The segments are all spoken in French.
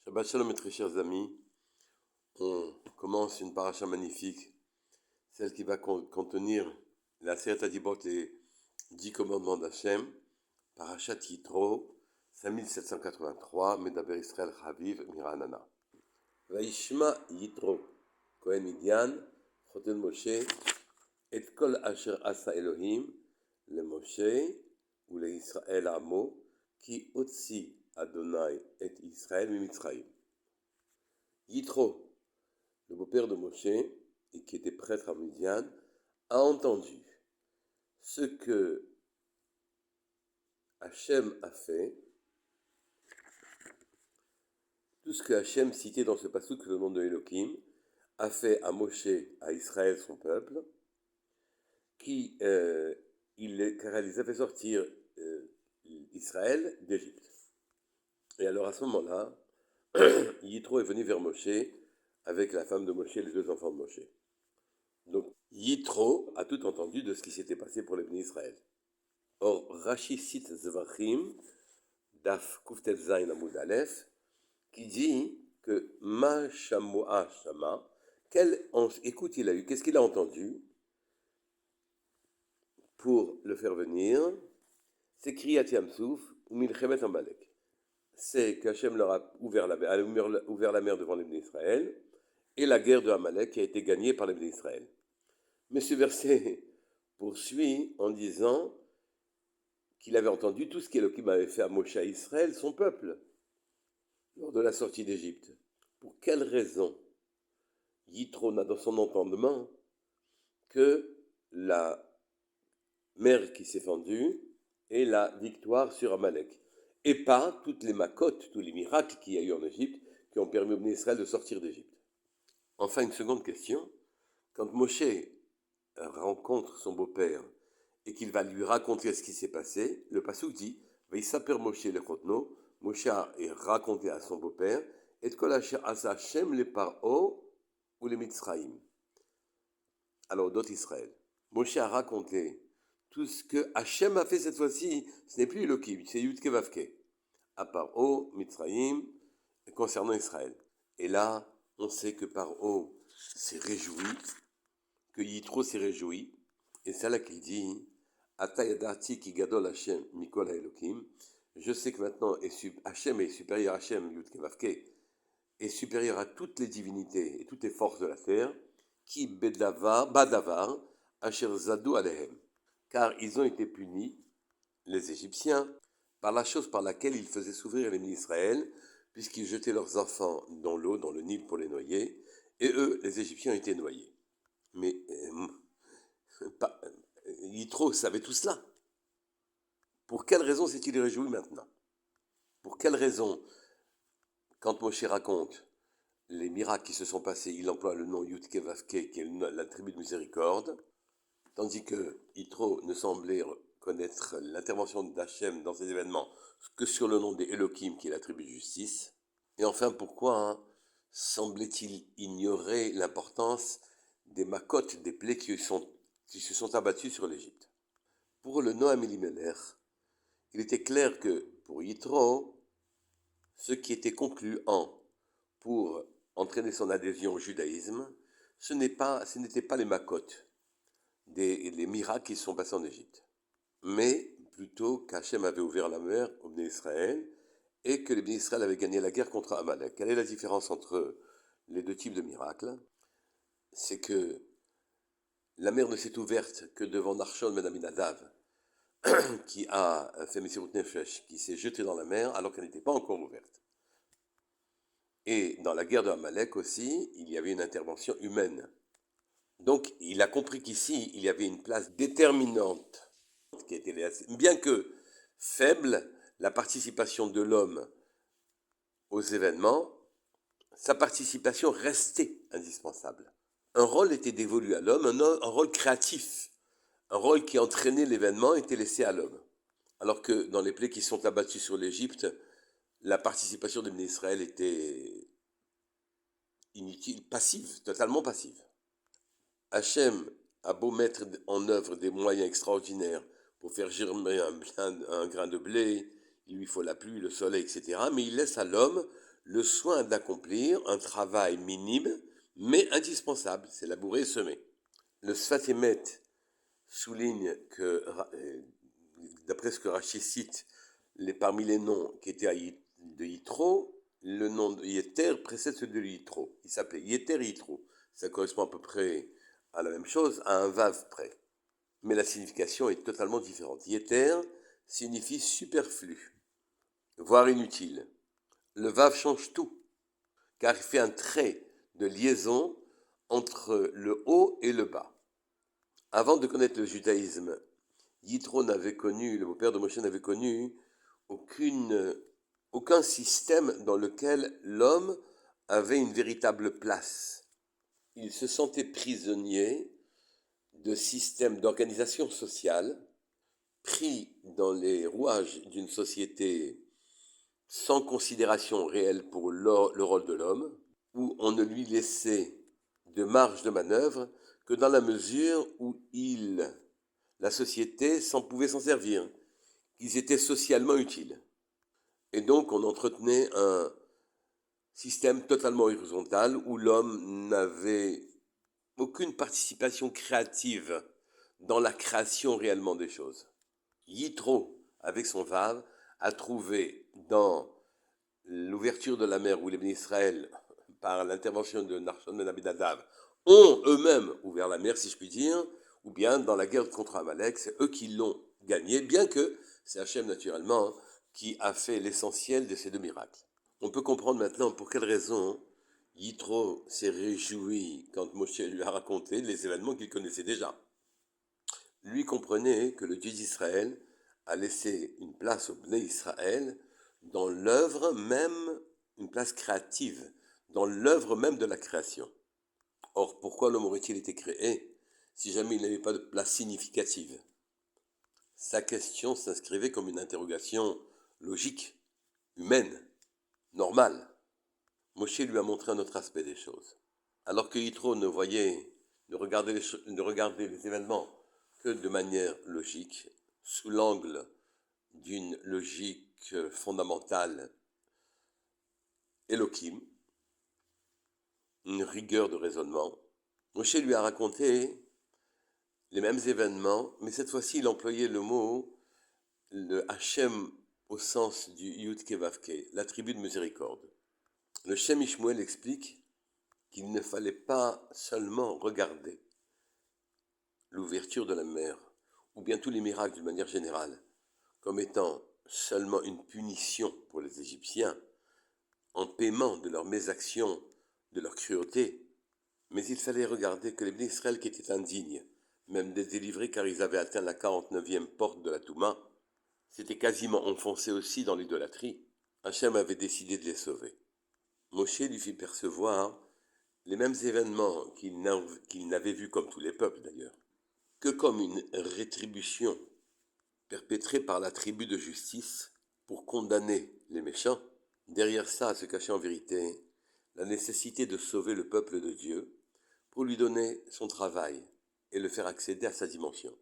Shabbat Shalom mes très chers amis, on commence une paracha magnifique, celle qui va contenir la Seret Adibot, les 10 commandements d'Hachem, parachat Yitro, 5783, Medaber Israël Chaviv Miranana. Vaishma Yitro, Kohen Midian, Chotel Moshe, et kol asher asa Elohim, le Moshe, ou le Israël Amo, qui otsi Adonai et Israël Mimitzraïm. Yitro, le beau-père de Moshe, et qui était prêtre à Midian, a entendu ce que Hachem a fait, tout ce que Hachem citait dans ce passouk, le nom de Elohim, a fait à Moshe, à Israël, son peuple, car il les a fait sortir Israël d'Égypte. Et alors à ce moment-là, Yitro est venu vers Moshe avec la femme de Moshe et les deux enfants de Moshe. Donc Yitro a tout entendu de ce qui s'était passé pour les bénis Israël. Or, Rashi cite Zvachim, Daf Kuftet Zayin Amud Aleph, qui dit que Ma Shamoa Shama, quelle écoute il a eu, qu'est-ce qu'il a entendu pour le faire venir, c'est Kriyat Yamsouf ou Milchemet Amalek. C'est qu'Hachem leur a ouvert la mer devant les bénis Israël, et la guerre de Amalek qui a été gagnée par les bénis Israël. Mais ce verset poursuit en disant qu'il avait entendu tout ce qu'Elohim avait fait à Moshe à Israël, son peuple, lors de la sortie d'Égypte. Pour quelle raison Yitro n'a dans son entendement que la mer qui s'est fendue et la victoire sur Amalek, et pas toutes les makotes, tous les miracles qu'il y a eu en Égypte qui ont permis au peuple d'Israël de sortir d'Égypte. Enfin, une seconde question. Quand Moshe rencontre son beau-père et qu'il va lui raconter ce qui s'est passé, le passouk dit « Vaïsaper Moshe le Chotno » Moshe a raconté à son beau-père « Et kol asher asa Hashem le Paro ou le Mitzraïm » alors d'autres Israël. Moshe a raconté tout ce que Hachem a fait cette fois-ci, ce n'est plus Elohim, c'est Yudke Vavke, à Paro, Mitzraïm, concernant Israël. Et là, on sait que Paro s'est réjoui, que Yitro s'est réjoui, et c'est là qu'il dit Ata yadati ki gadol Hashem mikol haElohim. Je sais que maintenant Hashem est supérieur à Hashem, Yudke Vavke, est supérieur à toutes les divinités et toutes les forces de la terre, qui badavar asher zadu alehem, car ils ont été punis, les Égyptiens, par la chose par laquelle ils faisaient souffrir les bénis Israël, puisqu'ils jetaient leurs enfants dans l'eau, dans le Nil pour les noyer, et eux, les Égyptiens, ont été noyés. Mais Yitro savait tout cela. Pour quelle raison s'est-il réjoui maintenant? Pour quelle raison, quand Moshe raconte les miracles qui se sont passés, il emploie le nom Yudke Vavke, qui est la tribu de miséricorde, tandis que Yitro ne semblait connaître l'intervention d'Hachem dans ces événements que sur le nom des Elohim, qui est la tribu de justice. Et enfin, pourquoi semblait-il ignorer l'importance des makotes, des plaies qui se sont abattues sur l'Égypte? Pour le Noam Elimelech, il était clair que pour Yitro, ce qui était concluant pour entraîner son adhésion au judaïsme, ce n'était pas les makotes, les miracles qui se sont passés en Égypte, mais plutôt qu'Hachem avait ouvert la mer aux bénis Israël et que les bénis Israël avaient gagné la guerre contre Amalek. Quelle est la différence entre les deux types de miracles? C'est que la mer ne s'est ouverte que devant Narshon ben Aminadav, qui a fait Messirut Nefesh, qui s'est jeté dans la mer alors qu'elle n'était pas encore ouverte. Et dans la guerre de Amalek aussi, il y avait une intervention humaine. Donc il a compris qu'ici, il y avait une place déterminante, qui était bien que faible, la participation de l'homme aux événements, sa participation restait indispensable. Un rôle était dévolu à l'homme, un rôle créatif, un rôle qui entraînait l'événement était laissé à l'homme. Alors que dans les plaies qui sont abattues sur l'Égypte, la participation des bénis Israël était inutile, passive, totalement passive. Hachem a beau mettre en œuvre des moyens extraordinaires pour faire germer un grain de blé, il lui faut la pluie, le soleil, etc. Mais il laisse à l'homme le soin d'accomplir un travail minime, mais indispensable, c'est labourer et semer. Le Sfat Emet souligne que, d'après ce que Rachid cite, parmi les noms qui étaient de Yitro, le nom de Yeter précède celui de Yitro. Il s'appelait Yeter Yitro. Ça correspond à peu près à la même chose, à un vav près. Mais la signification est totalement différente. Yeter signifie superflu, voire inutile. Le vav change tout, car il fait un trait de liaison entre le haut et le bas. Avant de connaître le judaïsme, Yitro n'avait connu, le beau-père de Moshe n'avait connu aucun système dans lequel l'homme avait une véritable place. Il se sentait prisonnier de systèmes d'organisation sociale, pris dans les rouages d'une société sans considération réelle pour le rôle de l'homme, où on ne lui laissait de marge de manœuvre que dans la mesure où la société pouvait s'en servir, qu'ils étaient socialement utiles. Et donc on entretenait un système totalement horizontal où l'homme n'avait aucune participation créative dans la création réellement des choses. Yitro, avec son vav, a trouvé dans l'ouverture de la mer où les bénis Israël, par l'intervention de Nachshon ben Abinadav, ont eux-mêmes ouvert la mer, si je puis dire, ou bien dans la guerre contre Amalek, c'est eux qui l'ont gagné, bien que c'est Hachem naturellement qui a fait l'essentiel de ces deux miracles. On peut comprendre maintenant pour quelle raison Yitro s'est réjoui quand Moshe lui a raconté les événements qu'il connaissait déjà. Lui comprenait que le Dieu d'Israël a laissé une place au Bnei Israël dans l'œuvre même, une place créative, dans l'œuvre même de la création. Or, pourquoi l'homme aurait-il été créé si jamais il n'avait pas de place significative? Sa question s'inscrivait comme une interrogation logique, humaine, normale. Moshe lui a montré un autre aspect des choses. Alors que Yitro ne regardait les événements que de manière logique, sous l'angle d'une logique fondamentale Elohim, une rigueur de raisonnement, Moshe lui a raconté les mêmes événements, mais cette fois-ci il employait le mot, le Hachem au sens du Yud Kevavke, l'attribut de miséricorde. Le Shem Ishmuel explique qu'il ne fallait pas seulement regarder l'ouverture de la mer, ou bien tous les miracles d'une manière générale, comme étant seulement une punition pour les Égyptiens, en paiement de leur mésaction, de leur cruauté, mais il fallait regarder que les bénis Israël qui étaient indignes, même des délivrés car ils avaient atteint la 49e porte de la Touma, s'étaient quasiment enfoncés aussi dans l'idolâtrie. Hachem avait décidé de les sauver. Moshe lui fit percevoir les mêmes événements qu'il n'avait vus comme tous les peuples d'ailleurs, que comme une rétribution perpétrée par la tribu de justice pour condamner les méchants. Derrière ça se cachait en vérité la nécessité de sauver le peuple de Dieu pour lui donner son travail et le faire accéder à sa dimension.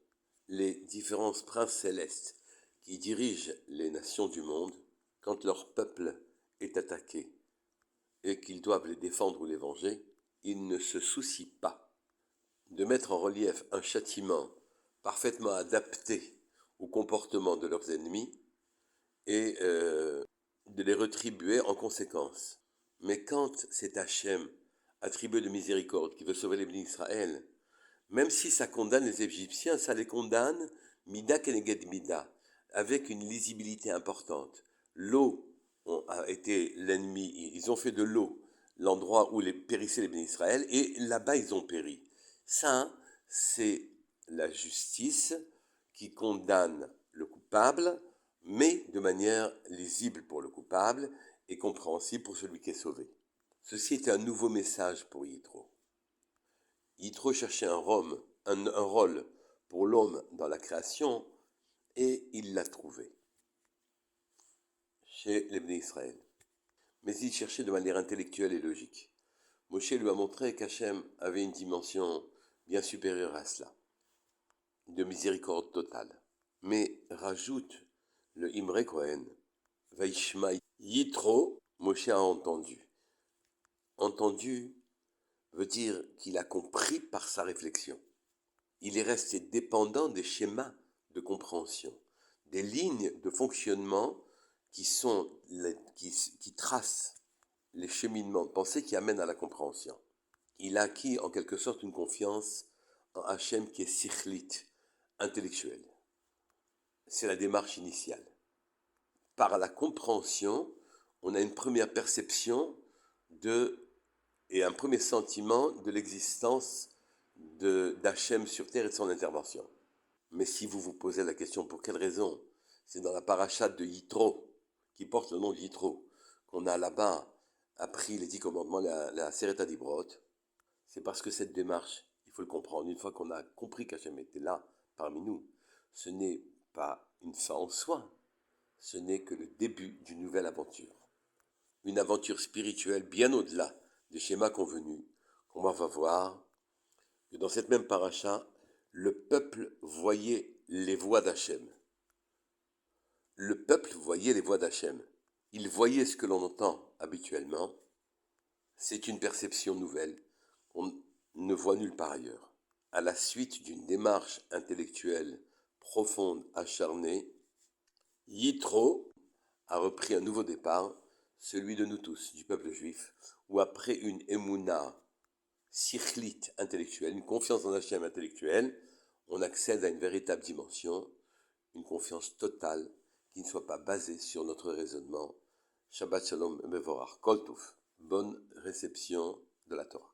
Les différents princes célestes qui dirigent les nations du monde, quand leur peuple est attaqué et qu'ils doivent les défendre ou les venger, ils ne se soucient pas de mettre en relief un châtiment parfaitement adapté au comportement de leurs ennemis et de les retribuer en conséquence. Mais quand c'est Hachem, attribué de miséricorde, qui veut sauver les bénis d'Israël, même si ça condamne les Égyptiens, ça les condamne mida keneged mida, avec une lisibilité importante. L'eau a été l'ennemi, ils ont fait de l'eau l'endroit où périssaient les bénis d'Israël, et là-bas ils ont péri. Ça, c'est la justice qui condamne le coupable, mais de manière lisible pour le coupable et compréhensible pour celui qui est sauvé. Ceci était un nouveau message pour Yitro. Yitro cherchait un rôle pour l'homme dans la création, et il l'a trouvé chez les Bnei Israël. Mais il cherchait de manière intellectuelle et logique. Moshe lui a montré qu'Hachem avait une dimension bien supérieure à cela, de miséricorde totale. Mais rajoute le Imre Cohen, Vaishma Yitro, Moshe a entendu. Entendu veut dire qu'il a compris par sa réflexion. Il est resté dépendant des schémas de compréhension, des lignes de fonctionnement qui tracent les cheminements de pensée qui amènent à la compréhension. Il a acquis en quelque sorte une confiance en Hachem qui est sikhlit, intellectuelle. C'est la démarche initiale. Par la compréhension, on a une première perception et un premier sentiment de l'existence d'Hachem sur terre et de son intervention. Mais si vous vous posez la question pour quelle raison, c'est dans la parachate de Yitro, qui porte le nom de Yitro, qu'on a là-bas appris les 10 commandements, la Sereta d'Ibrot. C'est parce que cette démarche, il faut le comprendre, une fois qu'on a compris qu'Hachem était là parmi nous, ce n'est pas une fin en soi, ce n'est que le début d'une nouvelle aventure. Une aventure spirituelle bien au-delà des schémas convenus, qu'on va voir que dans cette même paracha, le peuple voyait les voies d'Hachem. Le peuple voyait les voies d'Hachem. Il voyait ce que l'on entend habituellement. C'est une perception nouvelle qu'on ne voit nulle part ailleurs. À la suite d'une démarche intellectuelle profonde, acharnée, Yitro a repris un nouveau départ, celui de nous tous, du peuple juif, où après une émouna sikhlite intellectuelle, une confiance en Hachem intellectuelle, on accède à une véritable dimension, une confiance totale qui ne soit pas basée sur notre raisonnement. Shabbat Shalom Mevorach Kol Tov. Bonne réception de la Torah.